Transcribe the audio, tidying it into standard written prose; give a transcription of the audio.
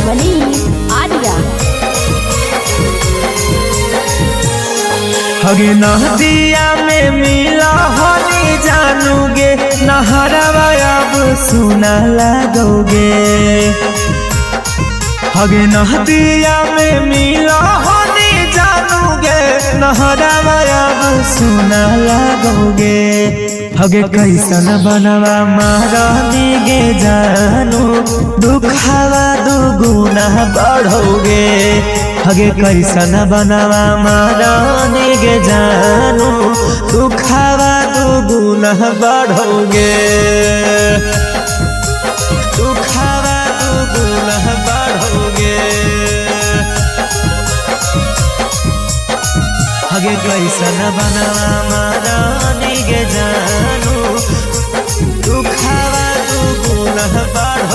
मनी आर्या हगे नदिया में मिला होनी जानोगे नहरवा अब सुना लगोगे। हगे नदिया में मिला होनी जानोगे नहरवा अब सुना लगोगे। हगे कैसन बनवा मारा दिगे जानू दुखावा दुगुना बढ़ोगे। हगे कैसन बनवा मारा दिगे जानू दुखावा दुगुना बढ़ोगे। दुखावा दुगुना बढ़ोगे। हगे कैसन बनवा मारा दिगे जानू दुखावा दुगुना